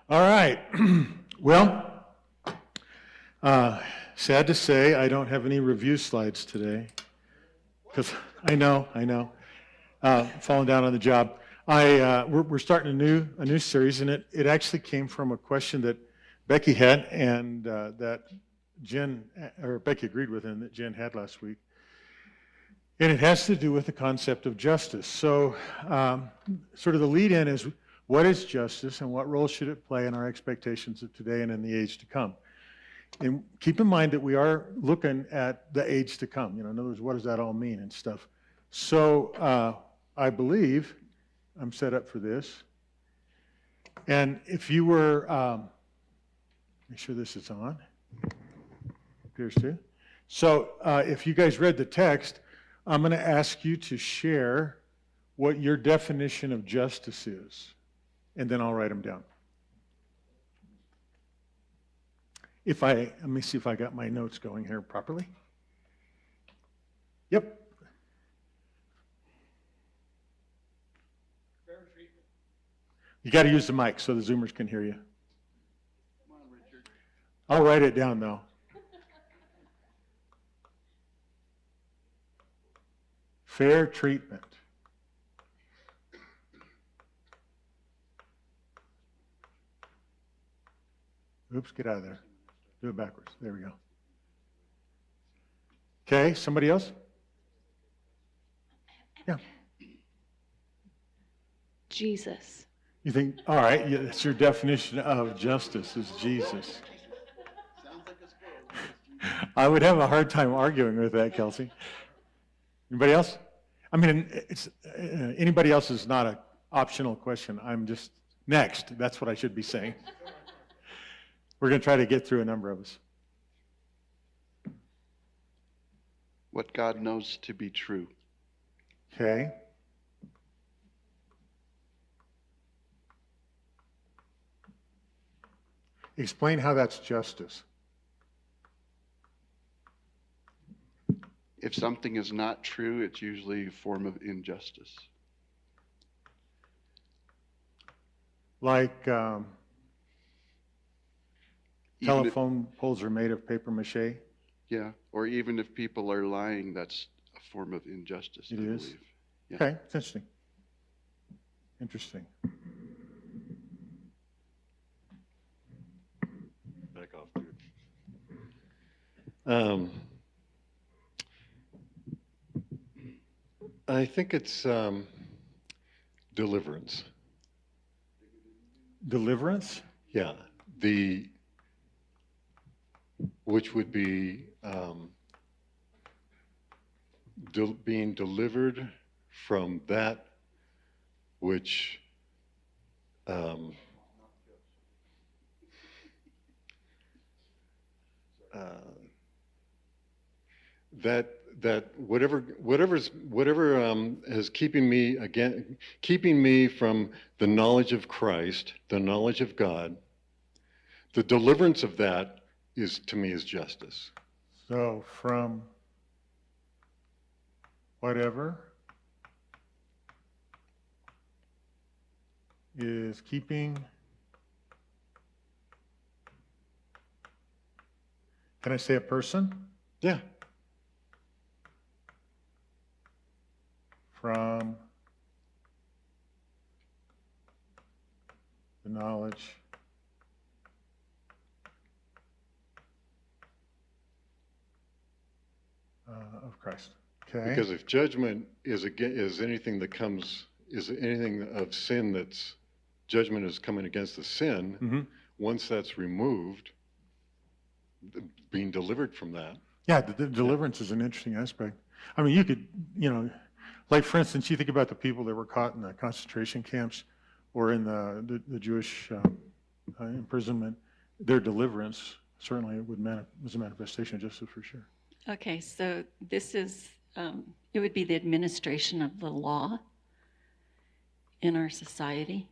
All right. Well, sad to say, I don't have any review slides today. Because I know, falling down on the job. We're starting a new series, and it actually came from a question that Becky had, and that Becky agreed with, and that Jen had last week. And it has to do with the concept of justice. So, sort of the lead-in is, what is justice, and what role should it play in our expectations of today and in the age to come? And keep in mind that we are looking at the age to come. In other words, what does that all mean and stuff? So I believe I'm set up for this. And if you were, make sure this is on. Appears to. So if you guys read the text, I'm going to ask you to share what your definition of justice is, and then I'll write them down. Let me see if I got my notes going here properly. Yep. Fair treatment. You got to use the mic so the Zoomers can hear you. Come on, Richard. I'll write it down though. Fair treatment. Oops, get out of there. Do it backwards. There we go. Okay, somebody else? Yeah. Jesus. You think, all right, yeah, that's your definition of justice, is Jesus. Sounds like a squirrel. I would have a hard time arguing with that, Kelsey. Anybody else? I mean, anybody else is not an optional question. I'm just next. That's what I should be saying. We're going to try to get through a number of us. What God knows to be true. Okay. Explain how that's justice. If something is not true, it's usually a form of injustice. Like Even telephone poles are made of paper mache. Yeah, or even if people are lying, that's a form of injustice, It I is? believe. Yeah. Okay, it's interesting. Interesting. Back off, dude. I think it's deliverance. Deliverance? Yeah, which would be being delivered from that which that whatever is keeping me from the knowledge of Christ, the knowledge of God, the deliverance of that is, to me, is justice. So from whatever is keeping, can I say a person? Yeah. From the knowledge of Christ. Okay. Because if judgment is anything that is anything of sin, that's judgment is coming against the sin. Mm-hmm. Once that's removed, being delivered from that. Yeah, the deliverance is an interesting aspect. I mean, you could, like for instance, you think about the people that were caught in the concentration camps or in the Jewish imprisonment. Their deliverance certainly was a manifestation of justice for sure. Okay, so this is, it would be the administration of the law in our society.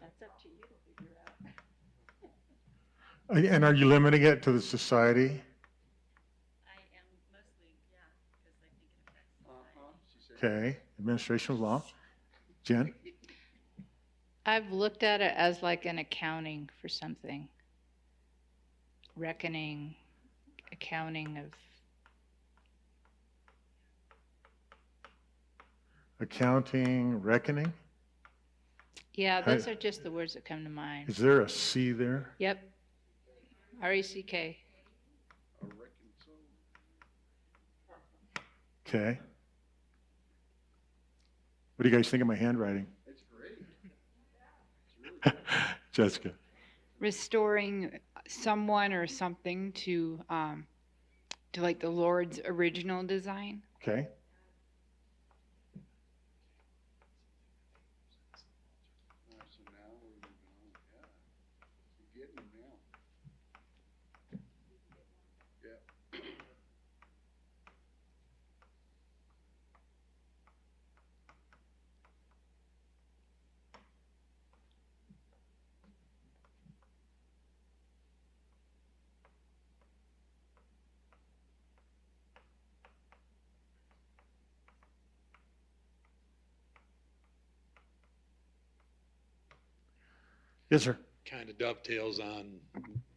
That's up to you to figure out. And are you limiting it to the society? I am mostly, yeah, because I think it affects society. Okay. administration of law. Jen? I've looked at it as like an accounting for something. Reckoning, accounting of, Accounting, reckoning? yeah, those are just the words that come to mind. Is there a C there? Yep. RECK. Okay. What do you guys think of my handwriting? It's great. Jessica? Restoring someone or something to like the Lord's original design. Okay. Yes, sir. Kind of dovetails on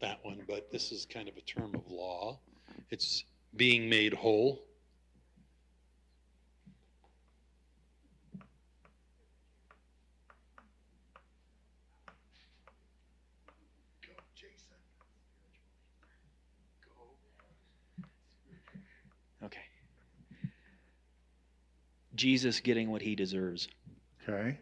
that one, but this is kind of a term of law. It's being made whole. Okay. Jesus getting what he deserves. Okay.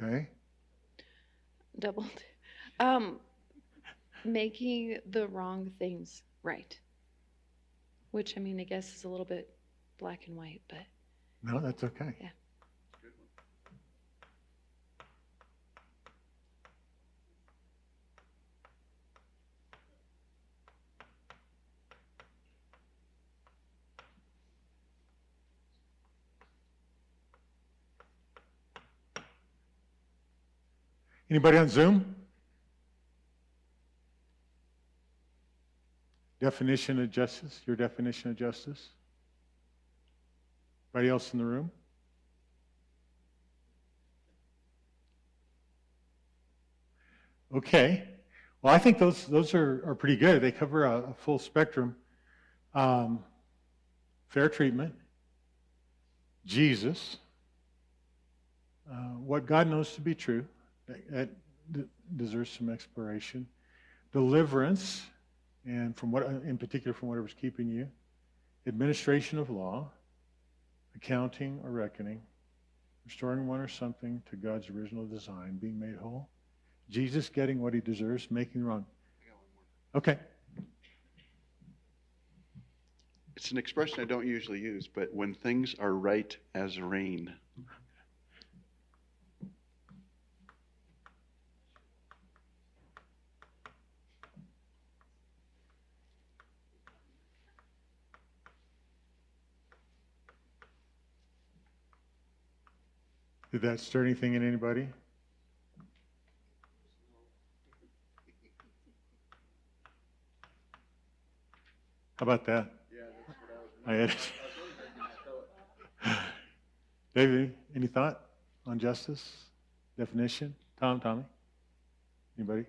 Okay. Doubled. Making the wrong things right. Which, I mean, I guess is a little bit black and white, but No, that's okay. Yeah. Anybody on Zoom? Definition of justice, your definition of justice? Anybody else in the room? Okay. Well, I think those are pretty good. They cover a full spectrum. Fair treatment, Jesus, what God knows to be true, that deserves some exploration. Deliverance, and from what, in particular, from whatever's keeping you. Administration of law, accounting or reckoning, restoring one or something to God's original design, being made whole. Jesus getting what he deserves, making wrong. Okay. It's an expression I don't usually use, but when things are right as rain. Did that stir anything in anybody? How about that? Yeah, that's what I was David, any thought on justice? Definition? Tommy? Anybody?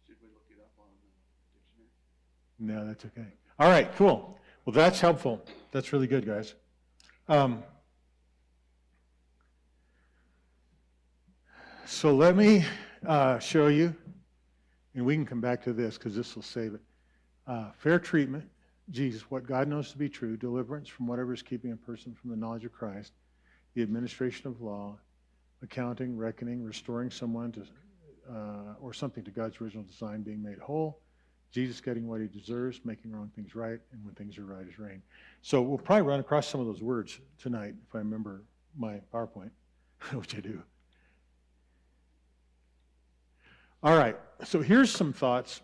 Should we look it up on the dictionary? No, that's okay. All right, cool. Well, that's helpful. That's really good, guys. So let me show you, and we can come back to this because this will save it. Fair treatment, Jesus, what God knows to be true, deliverance from whatever is keeping a person from the knowledge of Christ, the administration of law, accounting, reckoning, restoring someone to or something to God's original design, being made whole, Jesus getting what he deserves, making wrong things right, and when things are right as rain. So we'll probably run across some of those words tonight if I remember my PowerPoint, which I do. All right, so here's some thoughts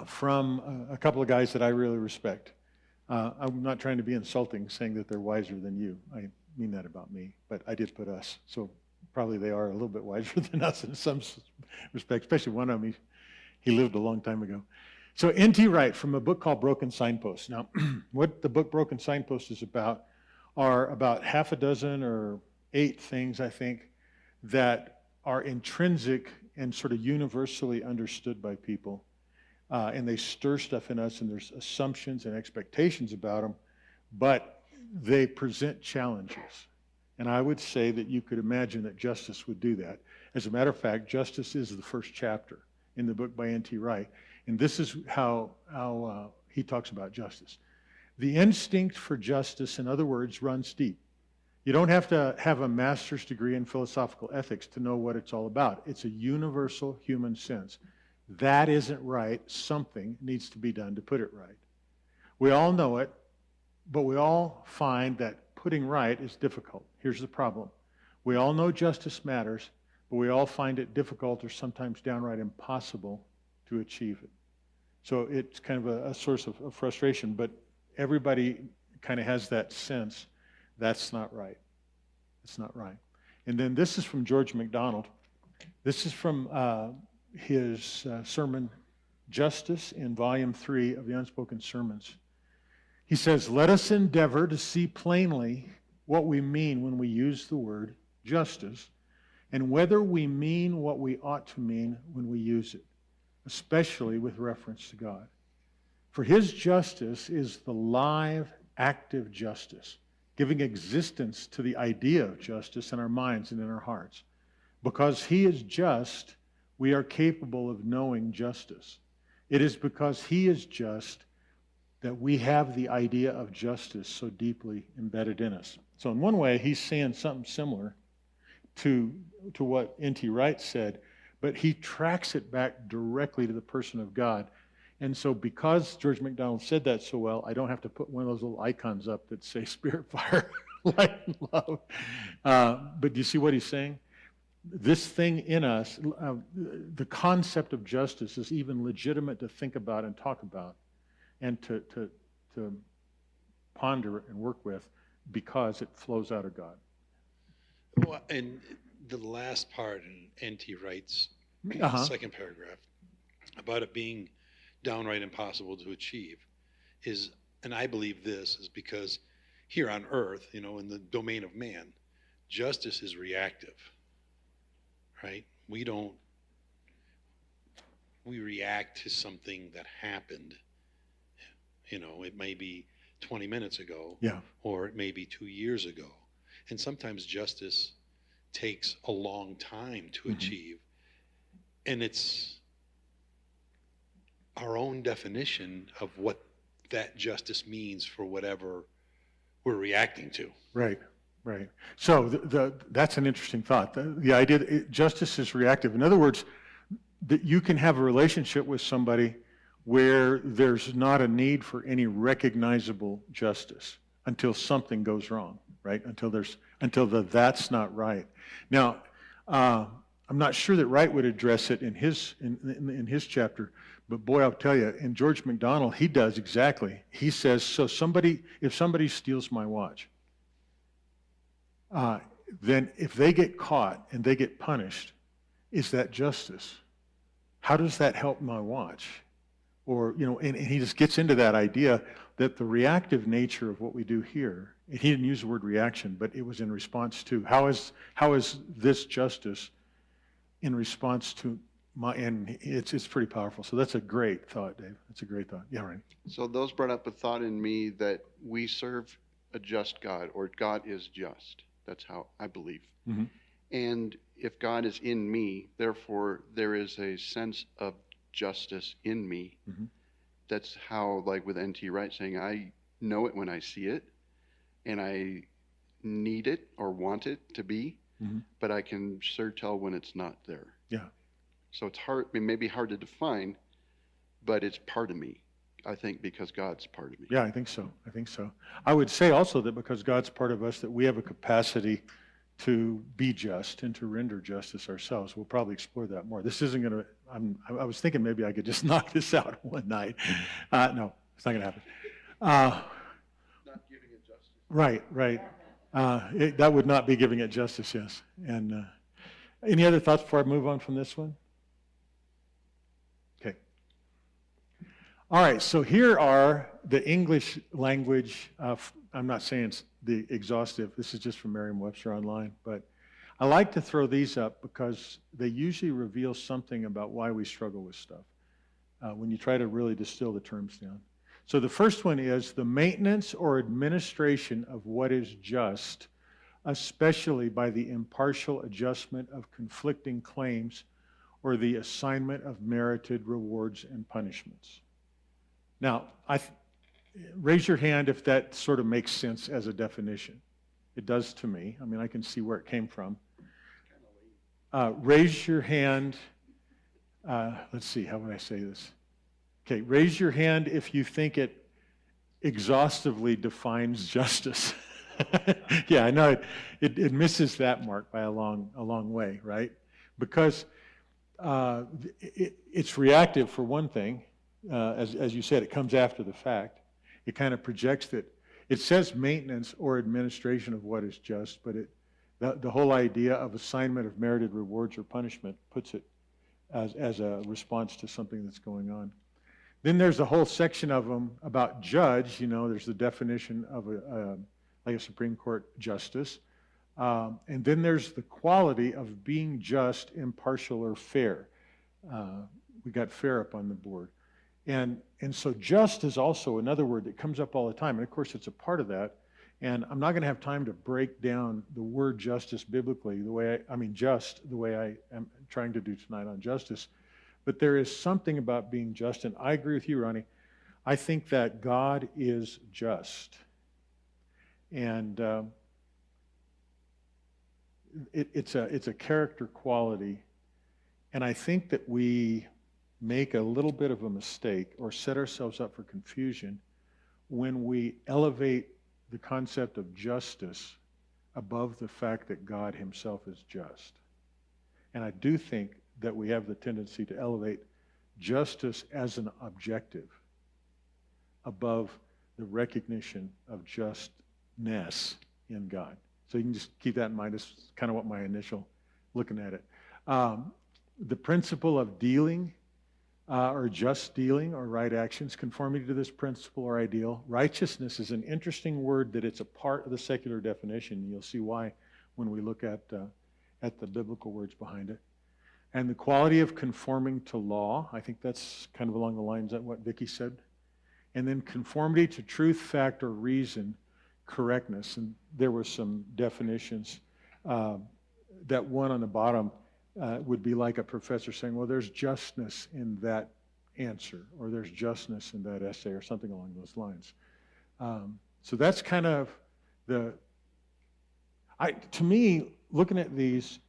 from a couple of guys that I really respect. I'm not trying to be insulting, saying that they're wiser than you. I mean that about me, but I did put us. So probably they are a little bit wiser than us in some respects, especially one of them. He lived a long time ago. So N.T. Wright from a book called Broken Signposts. Now, what the book Broken Signposts is about are about half a dozen or 8 things, I think, that are intrinsic and sort of universally understood by people. And they stir stuff in us, and there's assumptions and expectations about them, but they present challenges. And I would say that you could imagine that Justice would do that. As a matter of fact, Justice is the first chapter in the book by N.T. Wright. And this is how he talks about justice. The instinct for justice, in other words, runs deep. You don't have to have a master's degree in philosophical ethics to know what it's all about. It's a universal human sense. That isn't right. Something needs to be done to put it right. We all know it, but we all find that putting right is difficult. Here's the problem. We all know justice matters, but we all find it difficult or sometimes downright impossible to achieve it. So it's kind of a source of frustration, but everybody kind of has that sense that's not right. It's not right. And then this is from George MacDonald. This is from his sermon, Justice, in Volume 3 of the Unspoken Sermons. He says, "Let us endeavor to see plainly what we mean when we use the word justice, and whether we mean what we ought to mean when we use it, especially with reference to God. For his justice is the live, active justice, giving existence to the idea of justice in our minds and in our hearts. Because he is just, we are capable of knowing justice. It is because he is just that we have the idea of justice so deeply embedded in us." So in one way, he's saying something similar to what N.T. Wright said, but he tracks it back directly to the person of God. And so because George MacDonald said that so well, I don't have to put one of those little icons up that say Spirit, Fire, Light, and Love. But do you see what he's saying? This thing in us, the concept of justice is even legitimate to think about and talk about and to ponder and work with because it flows out of God. Well, and the last part in N.T. Wright's second paragraph about it being downright impossible to achieve is, and I believe this is because here on earth, in the domain of man, justice is reactive, right? We react to something that happened. It may be 20 minutes ago, or it may be 2 years ago. And sometimes justice takes a long time to achieve. And it's our own definition of what that justice means for whatever we're reacting to. Right. So that's an interesting thought. The idea that justice is reactive. In other words, that you can have a relationship with somebody where there's not a need for any recognizable justice until something goes wrong, right? Until that's not right. Now, I'm not sure that Wright would address it in his chapter, but boy, I'll tell you, in George MacDonald, he does exactly. He says, so if somebody steals my watch, then if they get caught and they get punished, is that justice? How does that help my watch? Or, and he just gets into that idea that the reactive nature of what we do here, and he didn't use the word reaction, but it was in response to, how is this justice in response to and it's pretty powerful. So that's a great thought, Dave. That's a great thought. Yeah, right. So those brought up a thought in me that we serve a just God, or God is just. That's how I believe. Mm-hmm. And if God is in me, therefore there is a sense of justice in me. Mm-hmm. That's how, like with N.T. Wright saying, I know it when I see it, and I need it or want it to be, but I can sure tell when it's not there. Yeah. So it's hard, it may be hard to define, but it's part of me, I think, because God's part of me. Yeah, I think so. I would say also that because God's part of us, that we have a capacity to be just and to render justice ourselves. We'll probably explore that more. This isn't going to, I was thinking maybe I could just knock this out one night. No, it's not going to happen. Not giving it justice. Right. That would not be giving it justice, yes. And any other thoughts before I move on from this one? Okay. All right, so here are the English language. I'm not saying it's the exhaustive. This is just from Merriam-Webster Online. But I like to throw these up because they usually reveal something about why we struggle with stuff when you try to really distill the terms down. So the first one is the maintenance or administration of what is just, especially by the impartial adjustment of conflicting claims or the assignment of merited rewards and punishments. Now, raise your hand if that sort of makes sense as a definition. It does to me. I mean, I can see where it came from. Raise your hand. Let's see, how would I say this? Okay, raise your hand if you think it exhaustively defines justice. Yeah, I know it misses that mark by a long way, right? Because it's reactive for one thing. As you said, it comes after the fact. It kind of projects that. It says maintenance or administration of what is just, but the whole idea of assignment of merited rewards or punishment puts it as a response to something that's going on. Then there's a whole section of them about judge. You know, there's the definition of like a Supreme Court justice. And then there's the quality of being just, impartial, or fair. We got fair up on the board. And so just is also another word that comes up all the time. And of course, it's a part of that. And I'm not going to have time to break down the word justice biblically, just the way I am trying to do tonight on justice. But there is something about being just. And I agree with you, Ronnie. I think that God is just. And it's a character quality. And I think that we make a little bit of a mistake or set ourselves up for confusion when we elevate the concept of justice above the fact that God himself is just. And I do think that we have the tendency to elevate justice as an objective above the recognition of justness in God. So you can just keep that in mind. It's kind of what my initial looking at it. The principle of dealing or just dealing or right actions, conformity to this principle or ideal. Righteousness is an interesting word that it's a part of the secular definition. You'll see why when we look at the biblical words behind it. And the quality of conforming to law, I think that's kind of along the lines of what Vicki said. And then conformity to truth, fact, or reason, correctness. And there were some definitions. That one on the bottom would be like a professor saying, well, there's justness in that answer, or there's justness in that essay, or something along those lines. So that's kind of to me, looking at these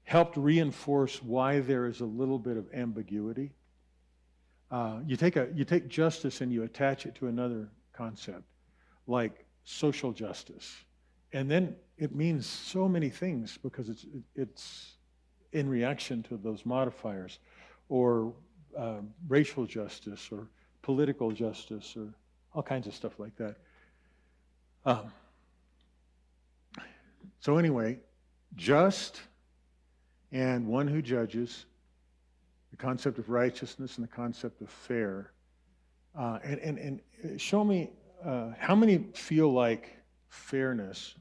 helped reinforce why there is a little bit of ambiguity. You take justice and you attach it to another concept, like social justice. And then it means so many things because it's in reaction to those modifiers, or racial justice, or political justice, or all kinds of stuff like that. So anyway, just and one who judges, the concept of righteousness and the concept of fair. And show me, how many feel like fairness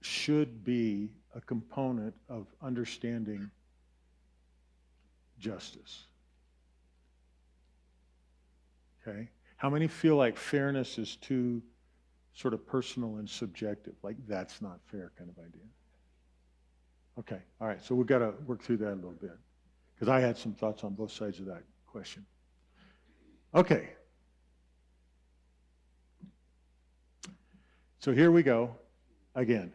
should be a component of understanding justice? Okay. How many feel like fairness is too sort of personal and subjective, like that's not fair kind of idea? Okay. All right. So we've got to work through that a little bit because I had some thoughts on both sides of that question. Okay. So here we go again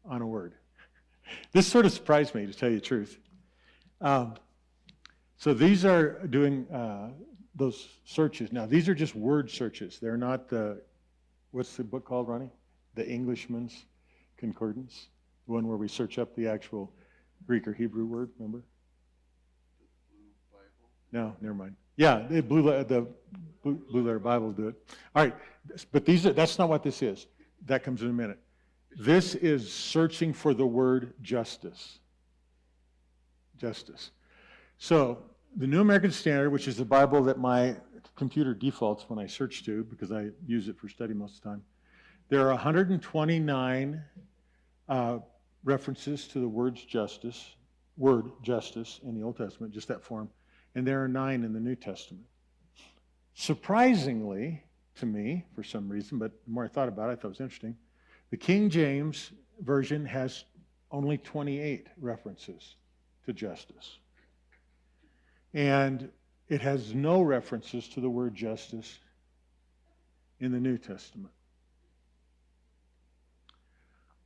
on a word. This sort of surprised me, to tell you the truth. So these are doing those searches. Now, these are just word searches. They're not what's the book called, Ronnie? The Englishman's Concordance. the one where we search up the actual Greek or Hebrew word, remember? No, never mind. Yeah, the Blue Letter Bible will do it. All right, but that's not what this is. That comes in a minute. This is searching for the word justice. Justice. So the New American Standard, which is the Bible that my computer defaults when I search to, because I use it for study most of the time, there are 129 references to the word justice in the Old Testament, just that form, and there are 9 in the New Testament. Surprisingly to me, for some reason, but the more I thought about it, I thought it was interesting, the King James Version has only 28 references to justice. And it has no references to the word justice in the New Testament.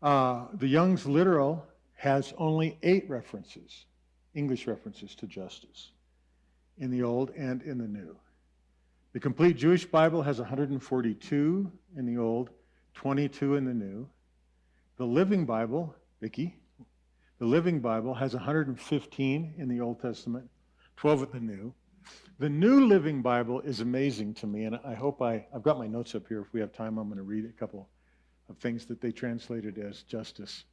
The Young's Literal has only 8 references, English references to justice, in the Old and in the New. The Complete Jewish Bible has 142 in the Old, 22 in the New. The Living Bible, Vicki, the Living Bible has 115 in the Old Testament, 12 in the New. The New Living Bible is amazing to me, and I hope I've got my notes up here. If we have time, I'm going to read a couple of things that they translated as justice.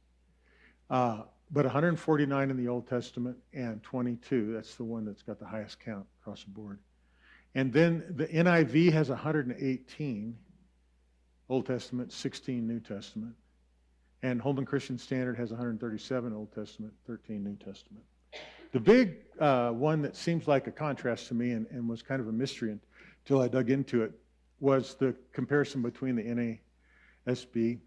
But 149 in the Old Testament and 22, that's the one that's got the highest count across the board. And then the NIV has 118 Old Testament, 16 New Testament. And Holman Christian Standard has 137 Old Testament, 13 New Testament. The big one that seems like a contrast to me and was kind of a mystery until I dug into it was the comparison between the NASB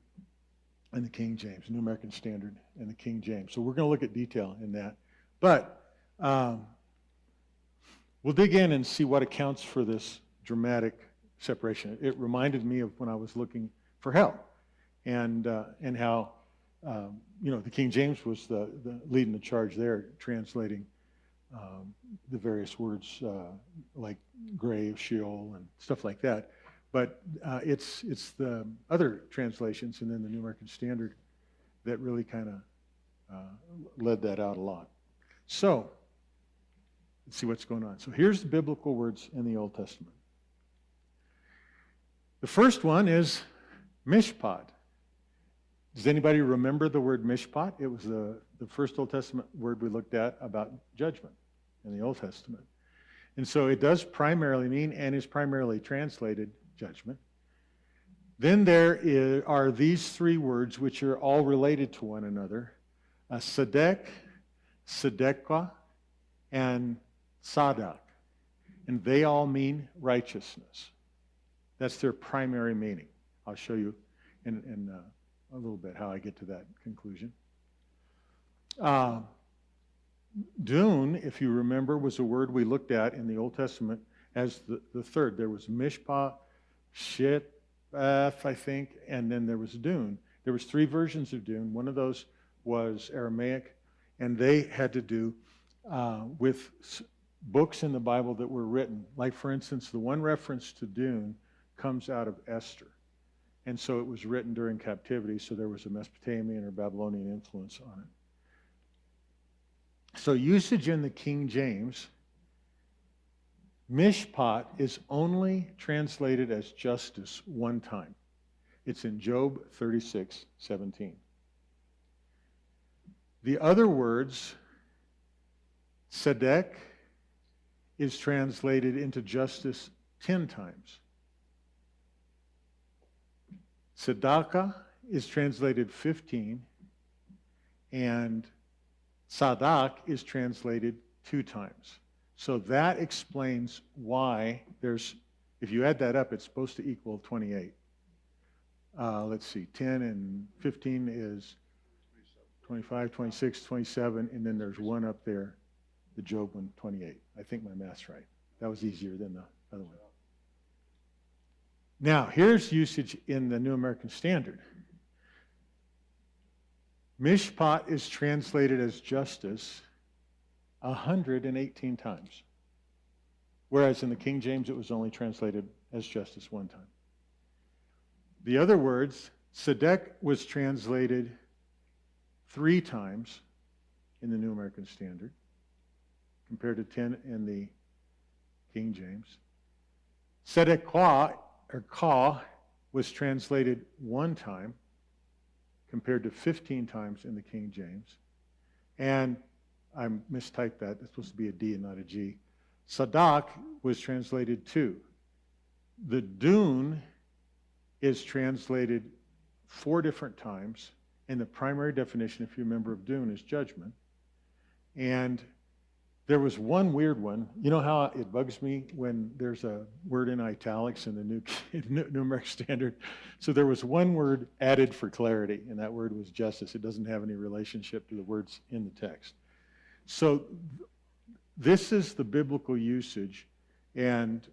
and the King James, New American Standard and the King James. So we're going to look at detail in that. But we'll dig in and see what accounts for this dramatic separation. It reminded me of when I was looking for help and how the King James was the leading the charge there, translating the various words like grave, Sheol, and stuff like that. But it's the other translations and then the New American Standard that really kind of led that out a lot. So let's see what's going on. So here's the biblical words in the Old Testament. The first one is mishpat. Does anybody remember the word mishpat? It was the first Old Testament word we looked at about judgment in the Old Testament. And so it does primarily mean and is primarily translated judgment. Then there are these 3 words which are all related to one another. Sadek, Sedekah, and Sadak. And they all mean righteousness. That's their primary meaning. I'll show you in a little bit how I get to that conclusion. Dune, if you remember, was a word we looked at in the Old Testament as the third. There was mishpat, shit, I think, and then there was dune. There was 3 versions of dune. One of those was Aramaic, and they had to do with books in the Bible that were written. Like, for instance, the one reference to dune comes out of Esther. And so it was written during captivity, so there was a Mesopotamian or Babylonian influence on it. So usage in the King James, mishpat is only translated as justice one time. It's in Job 36:17. The other words, Sedek, is translated into justice 10 times. Tzedakah is translated 15, and Sadak is translated 2 times. So that explains why if you add that up, it's supposed to equal 28. Let's see, 10 and 15 is 25, 26, 27, and then there's one up there, the Job one, 28. I think my math's right. That was easier than the other one. Now, here's usage in the New American Standard. Mishpat is translated as justice 118 times, whereas in the King James it was only translated as justice 1 time. The other words, Sedek was translated 3 times in the New American Standard, compared to 10 in the King James. Sedekah, or ka, was translated 1 time, compared to 15 times in the King James. And I mistyped that. It's supposed to be a D and not a G. Sadak was translated 2. The dune is translated 4 different times, and the primary definition, if you remember, of dune is judgment. And there was one weird one. You know how it bugs me when there's a word in italics in the New American Standard? So there was one word added for clarity, and that word was justice. It doesn't have any relationship to the words in the text. So this is the biblical usage, and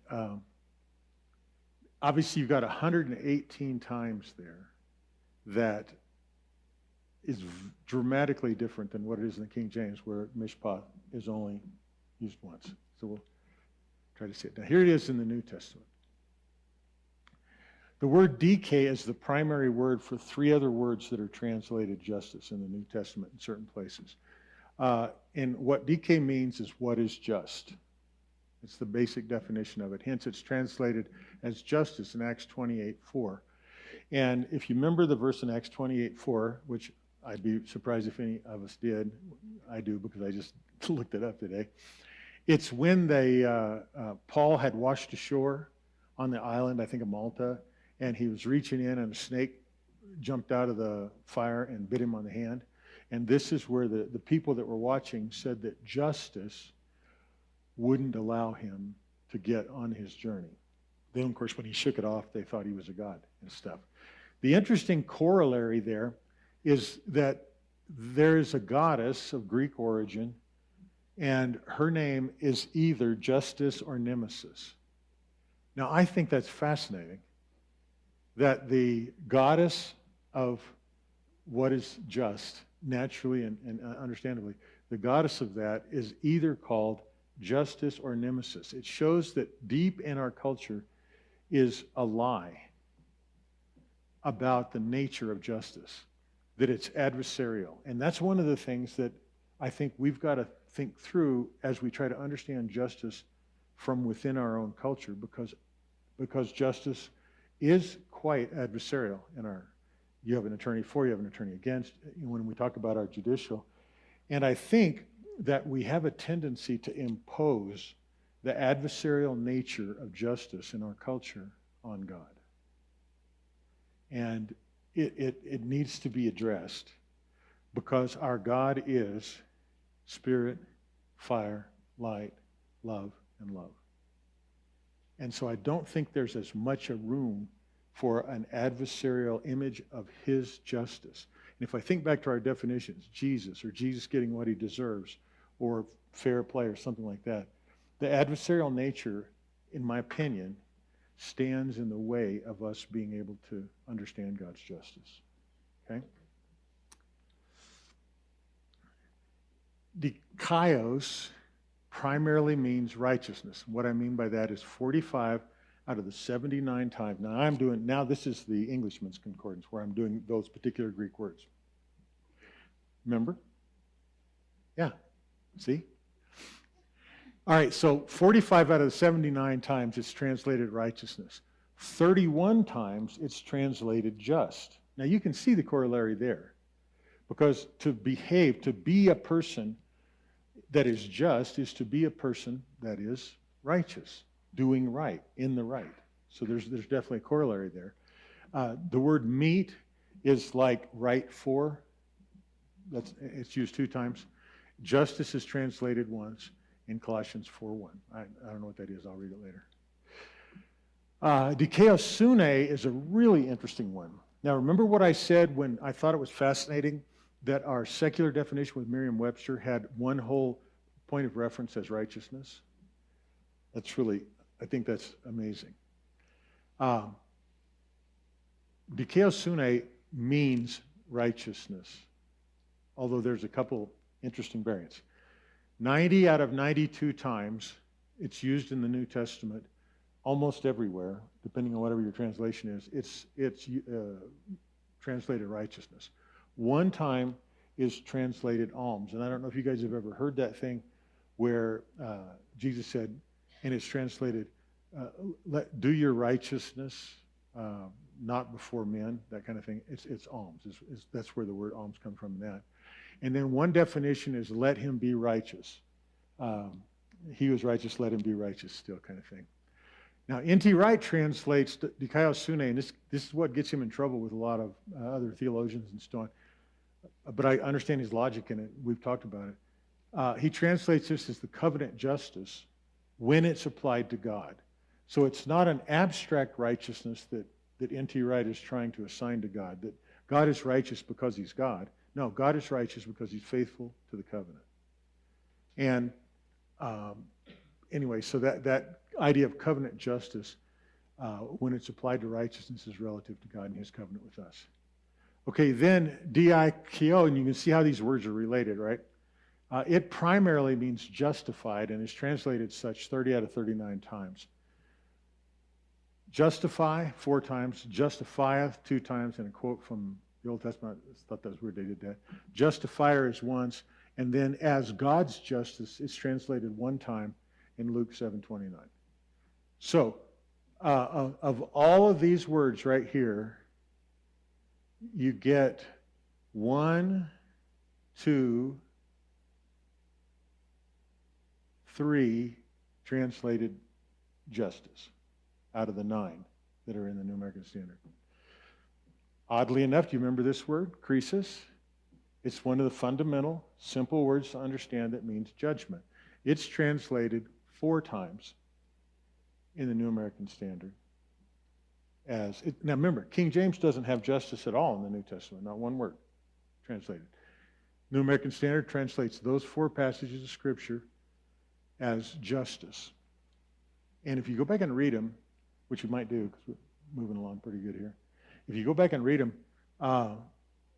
obviously you've got 118 times there that is dramatically different than what it is in the King James, where mishpat is only used once. So we'll try to see it. Now here it is in the New Testament. The word dike is the primary word for 3 other words that are translated justice in the New Testament in certain places. And what dike means is what is just. It's the basic definition of it. Hence, it's translated as justice in Acts 28:4. And if you remember the verse in Acts 28:4, which I'd be surprised if any of us did. I do, because I just looked it up today. It's when Paul had washed ashore on the island, I think of Malta, and he was reaching in and a snake jumped out of the fire and bit him on the hand. And this is where the people that were watching said that justice wouldn't allow him to get on his journey. Then, of course, when he shook it off, they thought he was a god and stuff. The interesting corollary there is that there is a goddess of Greek origin, and her name is either Justice or Nemesis. Now, I think that's fascinating, that the goddess of what is just, naturally and understandably, the goddess of that is either called Justice or Nemesis. It shows that deep in our culture is a lie about the nature of justice, that it's adversarial. And that's one of the things that I think we've got to think through as we try to understand justice from within our own culture, because justice is quite adversarial in our, you have an attorney for, you have an attorney against, when we talk about our judicial. And I think that we have a tendency to impose the adversarial nature of justice in our culture on God. And it needs to be addressed, because our God is spirit, fire, light, love, and love. And so I don't think there's as much a room for an adversarial image of his justice. And if I think back to our definitions, Jesus, or Jesus getting what he deserves, or fair play, or something like that, the adversarial nature, in my opinion, stands in the way of us being able to understand God's justice. Okay? Dikaios primarily means righteousness. What I mean by that is 45 out of the 79 times. Now this is the Englishman's Concordance, where I'm doing those particular Greek words. Remember? Yeah. See? All right, so 45 out of the 79 times it's translated righteousness. 31 times it's translated just. Now you can see the corollary there. Because to behave, to be a person that is just, is to be a person that is righteous, doing right, in the right. So there's definitely a corollary there. The word meet is like right for. It's used 2 times. Justice is translated once in Colossians 4:1. I don't know what that is. I'll read it later. Dikaiosune is a really interesting one. Now, remember what I said when I thought it was fascinating that our secular definition with Merriam-Webster had one whole point of reference as righteousness? That's really, I think that's amazing. Dikaiosune means righteousness, although there's a couple interesting variants. 90 out of 92 times it's used in the New Testament, almost everywhere, depending on whatever your translation is, it's translated righteousness. 1 time is translated alms. And I don't know if you guys have ever heard that thing where Jesus said, and it's translated, do your righteousness not before men, that kind of thing. It's alms. That's where the word alms comes from, that. And then one definition is let him be righteous. He was righteous, let him be righteous still, kind of thing. Now, N.T. Wright translates dikaiosune, and this is what gets him in trouble with a lot of other theologians and so on. But I understand his logic in it. We've talked about it. He translates this as the covenant justice when it's applied to God. So it's not an abstract righteousness that N.T. Wright is trying to assign to God, that God is righteous because he's God. No, God is righteous because he's faithful to the covenant. And anyway, so that idea of covenant justice, when it's applied to righteousness, is relative to God and his covenant with us. Okay, then dikio, and you can see how these words are related, right? It primarily means justified and is translated such 30 out of 39 times. Justify 4 times, justifieth 2 times, and a quote from the Old Testament, I thought that was weird they did that. Justifier is once, and then as God's justice is translated 1 time in Luke 7:29. So, of all of these words right here, you get 1, 2, 3 translated justice out of the 9 that are in the New American Standard. Oddly enough, do you remember this word, krisis? It's one of the fundamental, simple words to understand that means judgment. It's translated 4 times in the New American Standard. Now remember, King James doesn't have justice at all in the New Testament, not one word translated. New American Standard translates those 4 passages of Scripture as justice. And if you go back and read them, which you might do because we're moving along pretty good here. If you go back and read them,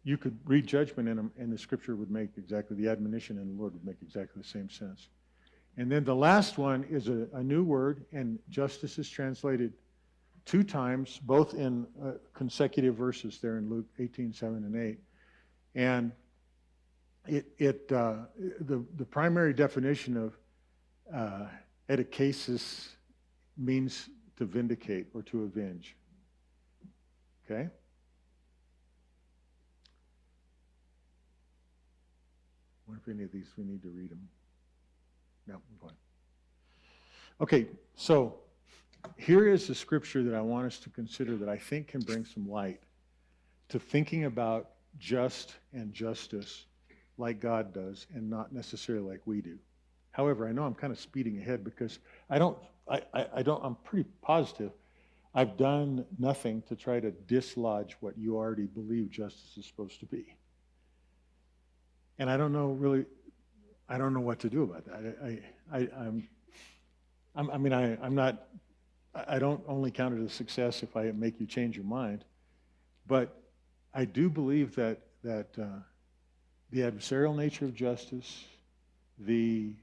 you could read judgment in them, and the Scripture would make exactly, the admonition in the Lord would make exactly the same sense. And then the last one is a new word, and justice is translated 2 times, both in consecutive verses there in Luke 18:7 and 8. And the primary definition of ekasis means to vindicate or to avenge. Okay? I wonder if any of these we need to read them. No, I'm going. Okay, so here is the scripture that I want us to consider that I think can bring some light to thinking about just and justice like God does and not necessarily like we do. However, I know I'm kind of speeding ahead because I'm pretty positive I've done nothing to try to dislodge what you already believe justice is supposed to be. And I don't know what to do about that. I don't only count it a success if I make you change your mind, but I do believe that the adversarial nature of justice, the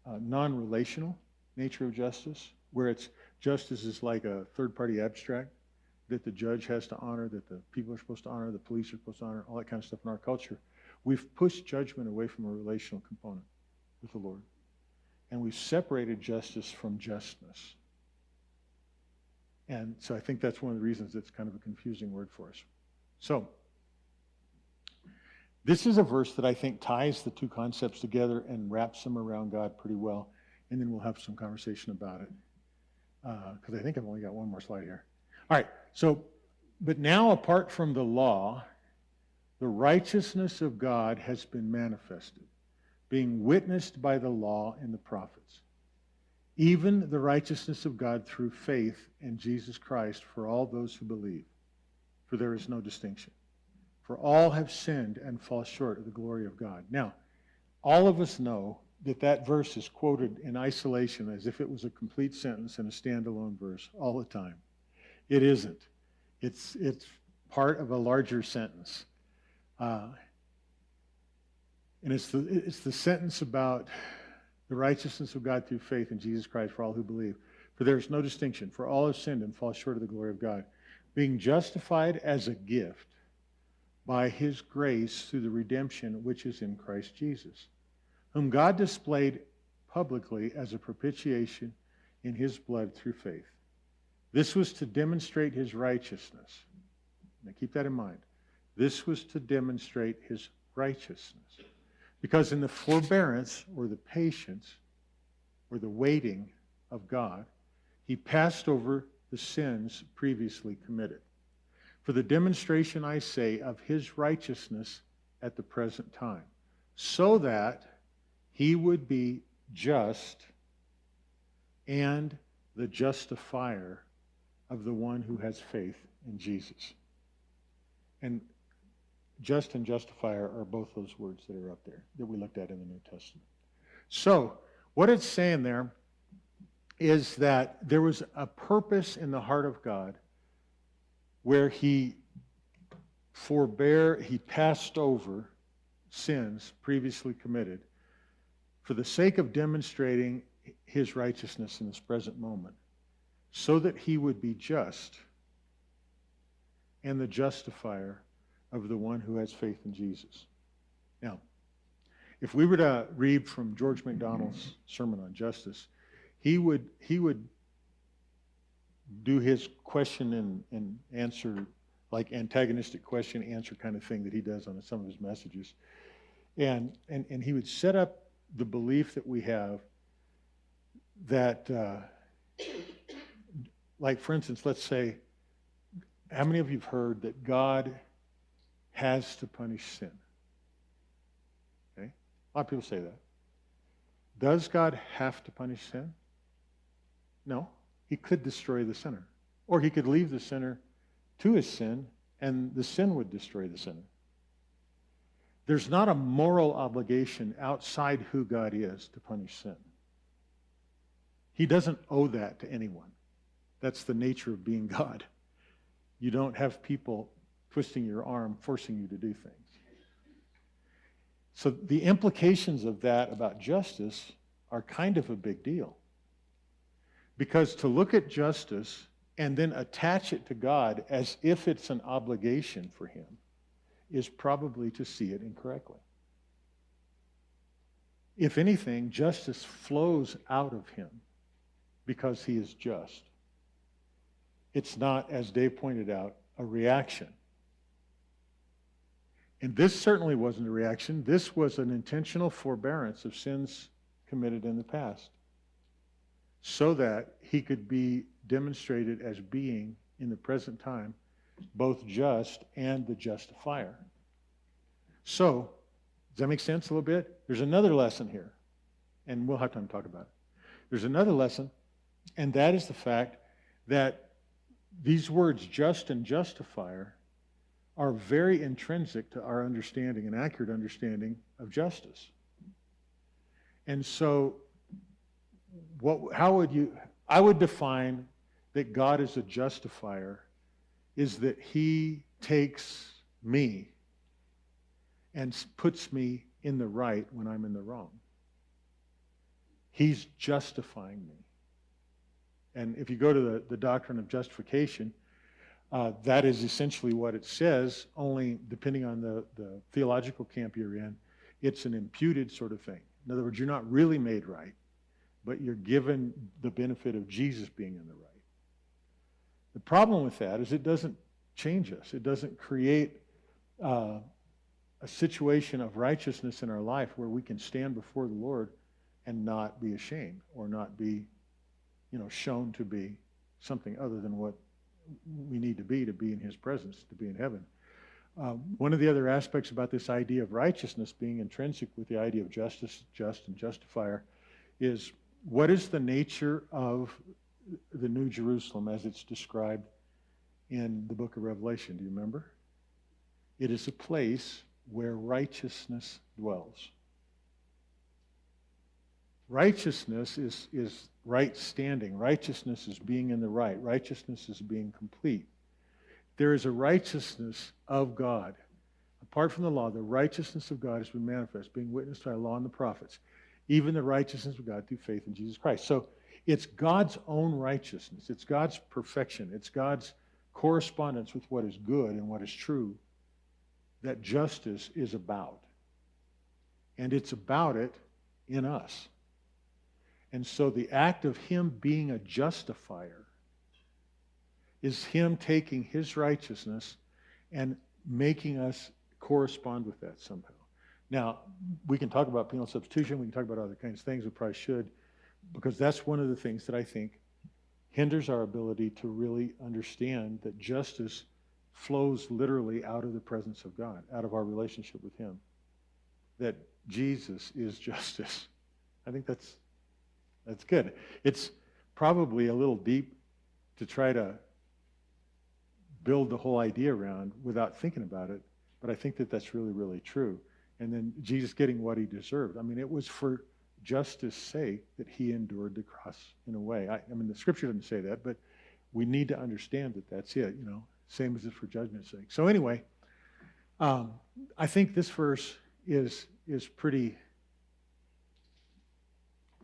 non-relational nature of justice, where justice is like a third-party abstract that the judge has to honor, that the people are supposed to honor, the police are supposed to honor, all that kind of stuff in our culture. We've pushed judgment away from a relational component with the Lord. And we've separated justice from justness. And so I think that's one of the reasons it's kind of a confusing word for us. So, this is a verse that I think ties the 2 concepts together and wraps them around God pretty well. And then we'll have some conversation about it. Because I think I've only got one more slide here. All right, so, but now apart from the law, the righteousness of God has been manifested, being witnessed by the law and the prophets, even the righteousness of God through faith in Jesus Christ for all those who believe. For there is no distinction. For all have sinned and fall short of the glory of God. Now, all of us know that verse is quoted in isolation as if it was a complete sentence and a standalone verse all the time. It isn't. It's part of a larger sentence. And it's the sentence about the righteousness of God through faith in Jesus Christ for all who believe. For there is no distinction, for all have sinned and fall short of the glory of God, being justified as a gift by his grace through the redemption which is in Christ Jesus, whom God displayed publicly as a propitiation in his blood through faith. This was to demonstrate his righteousness. Now keep that in mind. This was to demonstrate his righteousness. Because in the forbearance or the patience or the waiting of God, he passed over the sins previously committed. For the demonstration, I say, of his righteousness at the present time, so that he would be just and the justifier of the one who has faith in Jesus. And just and justifier are both those words that are up there that we looked at in the New Testament. So, what it's saying there is that there was a purpose in the heart of God where he passed over sins previously committed for the sake of demonstrating his righteousness in this present moment, so that he would be just and the justifier of the one who has faith in Jesus. Now, if we were to read from George MacDonald's sermon on justice, he would do his question and answer, like antagonistic question answer kind of thing that he does on some of his messages. And he would set up the belief that we have that, like for instance, let's say, how many of you have heard that God has to punish sin? Okay? A lot of people say that. Does God have to punish sin? No. He could destroy the sinner. Or he could leave the sinner to his sin, and the sin would destroy the sinner. There's not a moral obligation outside who God is to punish sin. He doesn't owe that to anyone. That's the nature of being God. You don't have people twisting your arm, forcing you to do things. So the implications of that about justice are kind of a big deal. Because to look at justice and then attach it to God as if it's an obligation for him is probably to see it incorrectly. If anything, justice flows out of him because he is just. It's not, as Dave pointed out, a reaction. And this certainly wasn't a reaction. This was an intentional forbearance of sins committed in the past, so that he could be demonstrated as being, in the present time, both just and the justifier. So, does that make sense a little bit? There's another lesson here, and we'll have time to talk about it. There's another lesson, and that is the fact that these words, just and justifier, are very intrinsic to our understanding, an accurate understanding of justice. And so, I would define that God is a justifier is that he takes me and puts me in the right when I'm in the wrong. He's justifying me. And if you go to the doctrine of justification, that is essentially what it says, only depending on the theological camp you're in, it's an imputed sort of thing. In other words, you're not really made right, but you're given the benefit of Jesus being in the right. The problem with that is it doesn't change us. It doesn't create a situation of righteousness in our life where we can stand before the Lord and not be ashamed or not be, shown to be something other than what we need to be in his presence, to be in heaven. One of the other aspects about this idea of righteousness being intrinsic with the idea of justice, just and justifier, is what is the nature of the New Jerusalem as it's described in the book of Revelation? Do you remember? It is a place where righteousness dwells. Righteousness is right standing. Righteousness is being in the right. Righteousness is being complete. There is a righteousness of God. Apart from the law, the righteousness of God has been manifest, being witnessed by the law and the prophets, even the righteousness of God through faith in Jesus Christ. So it's God's own righteousness. It's God's perfection. It's God's correspondence with what is good and what is true that justice is about. And it's about it in us. And so the act of him being a justifier is him taking his righteousness and making us correspond with that somehow. Now, we can talk about penal substitution, we can talk about other kinds of things, we probably should, because that's one of the things that I think hinders our ability to really understand that justice flows literally out of the presence of God, out of our relationship with him. That Jesus is justice. I think that's good. It's probably a little deep to try to build the whole idea around without thinking about it, but I think that that's really, really true. And then Jesus getting what he deserved. I mean, it was for justice' sake that he endured the cross in a way. I mean, the scripture doesn't say that, but we need to understand that that's it, you know, same as it's for judgment's sake. So anyway, I think this verse is pretty,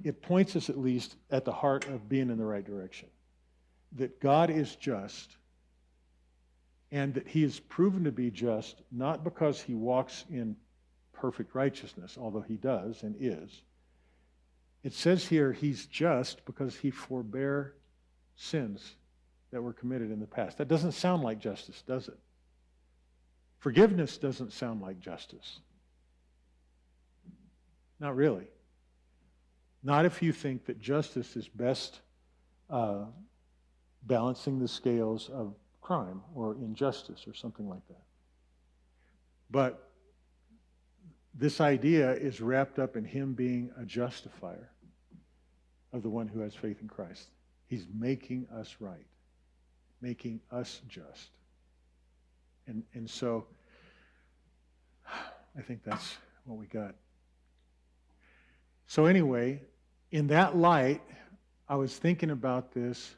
it points us at least at the heart of being in the right direction. That God is just, and that he is proven to be just, not because he walks in perfect righteousness, although he does and is. It says here he's just because he forbear sins that were committed in the past. That doesn't sound like justice, does it? Forgiveness doesn't sound like justice. Not really. Not if you think that justice is best balancing the scales of crime or injustice or something like that. But this idea is wrapped up in him being a justifier of the one who has faith in Christ. He's making us right, making us just. And so I think that's what we got. So anyway, in that light, I was thinking about this,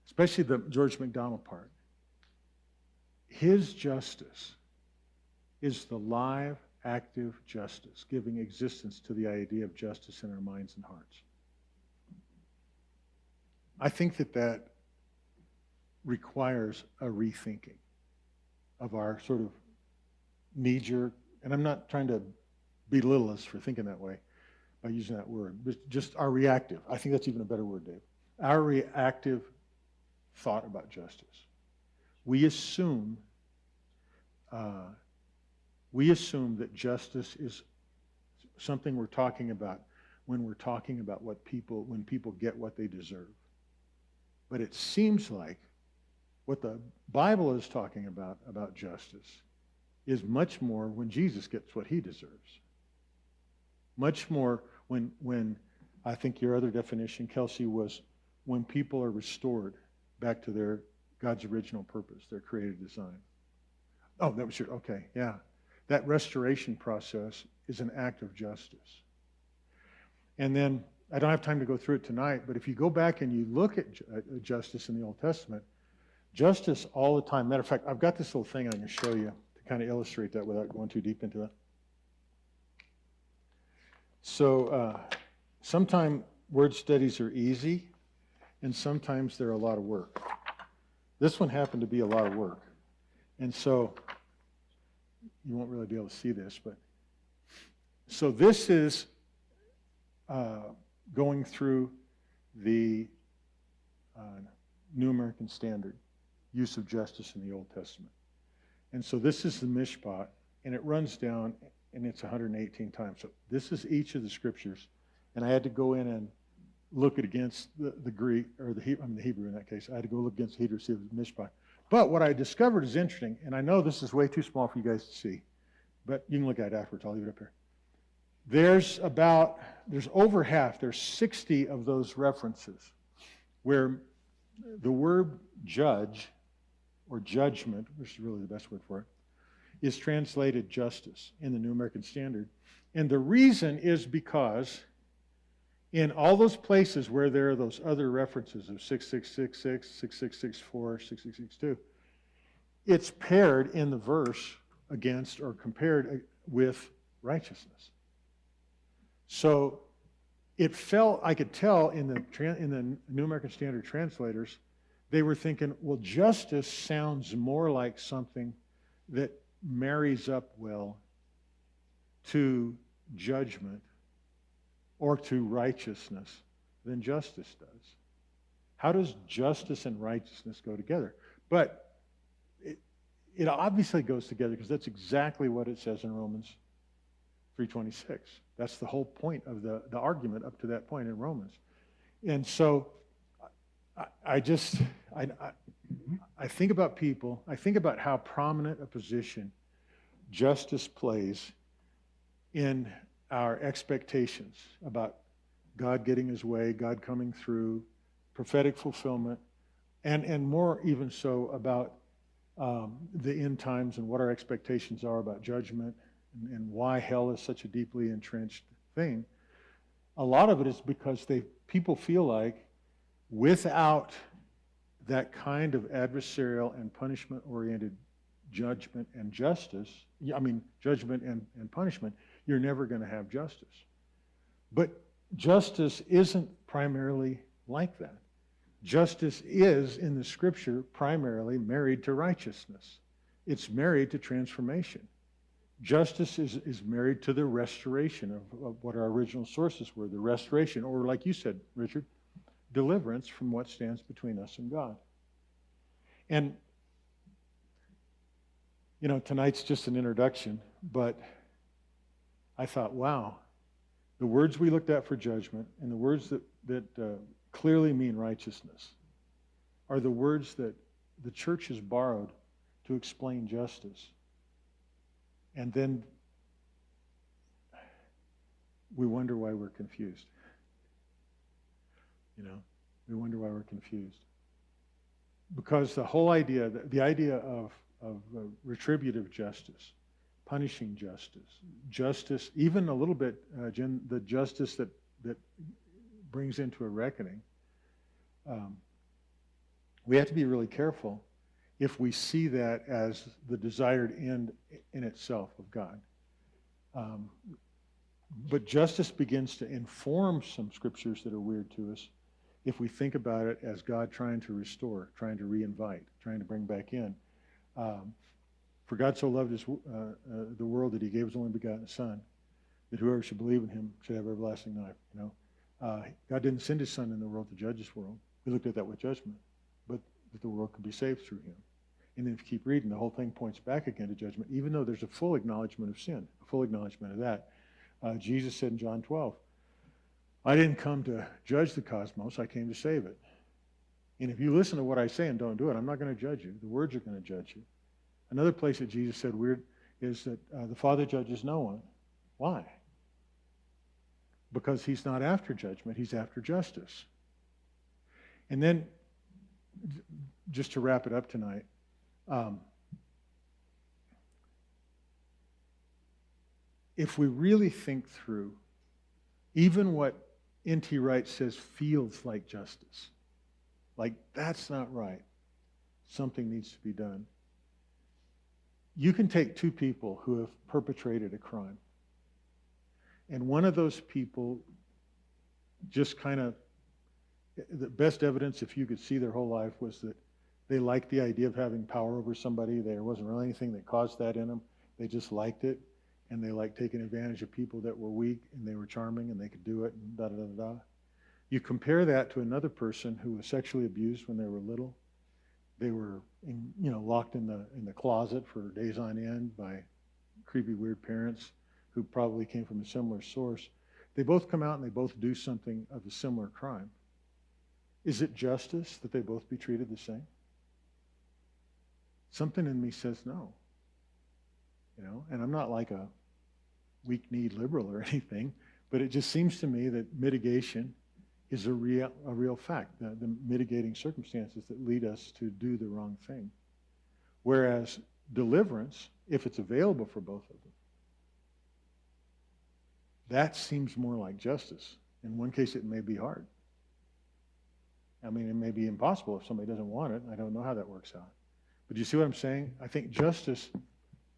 especially the George MacDonald part. His justice is the live, active justice, giving existence to the idea of justice in our minds and hearts. I think that requires a rethinking of our sort of knee-jerk, and I'm not trying to belittle us for thinking that way by using that word, but just our reactive. I think that's even a better word, Dave. Our reactive thought about justice. We assume that justice is something we're talking about when we're talking about when people get what they deserve. But it seems like what the Bible is talking about justice is much more when Jesus gets what he deserves. Much more when I think your other definition, Kelsey, was when people are restored back to God's original purpose, their created design. Oh, that was your, okay, yeah. That restoration process is an act of justice. And then, I don't have time to go through it tonight, but if you go back and you look at justice in the Old Testament, justice all the time. Matter of fact, I've got this little thing I'm going to show you to kind of illustrate that without going too deep into that. So sometimes word studies are easy, and sometimes they're a lot of work. This one happened to be a lot of work. And so you won't really be able to see this, but so this is going through the New American Standard, use of justice in the Old Testament. And so this is the Mishpat, and it runs down, and it's 118 times. So this is each of the scriptures, and I had to go in and look it against the Greek, or the Hebrew in that case. I had to go look against the Hebrew to see if it was Mishpat. But what I discovered is interesting, and I know this is way too small for you guys to see, but you can look at it afterwards. I'll leave it up here. There's over half, there's 60 of those references where the word judge, or judgment, which is really the best word for it, is translated justice in the New American Standard. And the reason is because in all those places where there are those other references of 6666, 6664, 6662, it's paired in the verse against or compared with righteousness. So it felt, I could tell in the New American Standard translators, they were thinking, well, justice sounds more like something that marries up well to judgment or to righteousness than justice does. How does justice and righteousness go together? But it obviously goes together because that's exactly what it says in Romans 3:26. That's the whole point of the argument up to that point in Romans. And so I think about people, I think about how prominent a position justice plays in our expectations about God getting his way, God coming through, prophetic fulfillment, and more even so about the end times and what our expectations are about judgment and why hell is such a deeply entrenched thing. A lot of it is because people feel like without that kind of adversarial and punishment-oriented judgment and justice, judgment and punishment, you're never going to have justice. But justice isn't primarily like that. Justice is, in the Scripture, primarily married to righteousness. It's married to transformation. Justice is married to the restoration of what our original sources were, the restoration, or like you said, Richard, deliverance from what stands between us and God. And, tonight's just an introduction, but I thought, wow, the words we looked at for judgment and the words that clearly mean righteousness are the words that the church has borrowed to explain justice. And then we wonder why we're confused. We wonder why we're confused. Because the whole idea, the idea of retributive justice, punishing justice, even a little bit, Jen, the justice that brings into a reckoning, we have to be really careful if we see that as the desired end in itself of God. But justice begins to inform some scriptures that are weird to us if we think about it as God trying to restore, trying to reinvite, trying to bring back in. For God so loved the world that he gave his only begotten Son, that whoever should believe in him should have everlasting life. God didn't send his Son in the world to judge this world. We looked at that with judgment, but that the world could be saved through him. And then if you keep reading, the whole thing points back again to judgment, even though there's a full acknowledgement of sin, a full acknowledgement of that. Jesus said in John 12, I didn't come to judge the cosmos, I came to save it. And if you listen to what I say and don't do it, I'm not going to judge you. The words are going to judge you. Another place that Jesus said weird is that the Father judges no one. Why? Because he's not after judgment, he's after justice. And then, just to wrap it up tonight, if we really think through even what N.T. Wright says feels like justice, like that's not right, something needs to be done. You can take two people who have perpetrated a crime, and one of those people just kind of, the best evidence, if you could see their whole life, was that they liked the idea of having power over somebody. There wasn't really anything that caused that in them. They just liked it, and they liked taking advantage of people that were weak, and they were charming, and they could do it, and da-da-da-da. You compare that to another person who was sexually abused when they were little. They were locked in the closet for days on end by creepy, weird parents who probably came from a similar source. They both come out and they both do something of a similar crime. Is it justice that they both be treated the same? Something in me says no. And I'm not like a weak-kneed liberal or anything, but it just seems to me that mitigation is a real fact, the mitigating circumstances that lead us to do the wrong thing. Whereas deliverance, if it's available for both of them, that seems more like justice. In one case, it may be hard. It may be impossible if somebody doesn't want it. I don't know how that works out. But you see what I'm saying? I think justice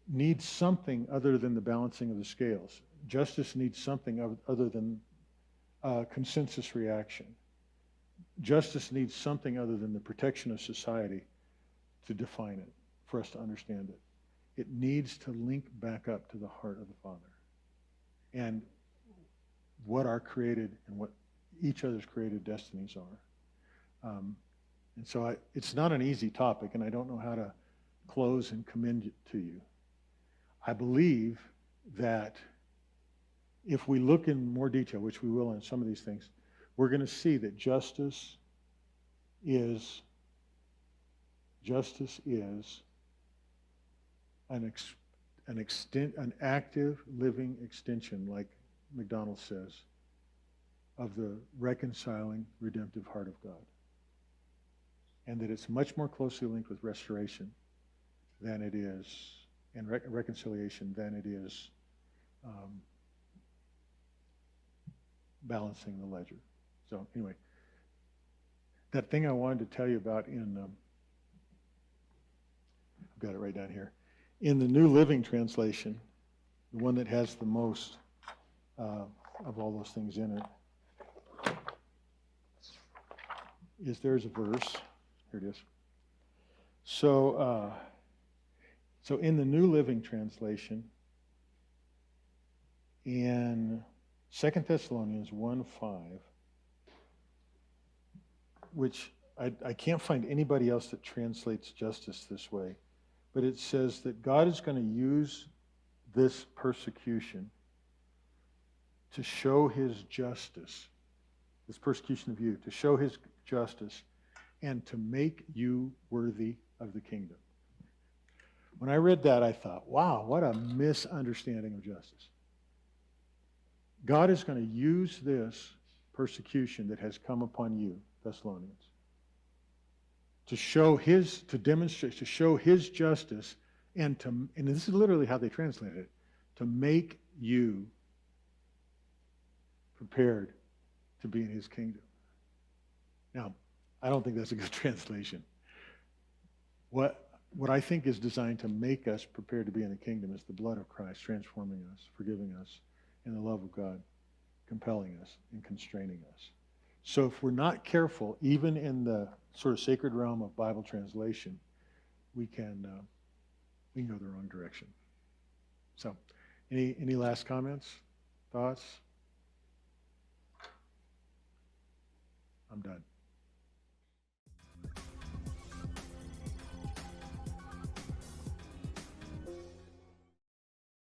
needs something other than the balancing of the scales. Justice needs something other than consensus reaction. Justice needs something other than the protection of society to define it, for us to understand it. it needs to link back up to the heart of the Father and what our created and what each other's created destinies are. And so it's not an easy topic, and I don't know how to close and commend it to you. I believe that if we look in more detail, which we will on some of these things, we're going to see that justice is an active living extension, like McDonald says, of the reconciling, redemptive heart of God. And that it's much more closely linked with restoration than it is, and reconciliation than it is balancing the ledger. So anyway, that thing I wanted to tell you about I've got it right down here. In the New Living Translation, the one that has the most of all those things in it, there's a verse. Here it is. So in the New Living Translation, in 2 Thessalonians 1:5, which I can't find anybody else that translates justice this way, but it says that God is going to use this persecution to show his justice, this persecution of you, to show his justice and to make you worthy of the kingdom. When I read that, I thought, wow, what a misunderstanding of justice. God is going to use this persecution that has come upon you, Thessalonians, to demonstrate, to show his justice, and this is literally how they translated it, to make you prepared to be in his kingdom. Now, I don't think that's a good translation. What I think is designed to make us prepared to be in the kingdom is the blood of Christ transforming us, forgiving us, and the love of God compelling us and constraining us. So if we're not careful, even in the sort of sacred realm of Bible translation, we can go the wrong direction. So, any last comments, thoughts? I'm done.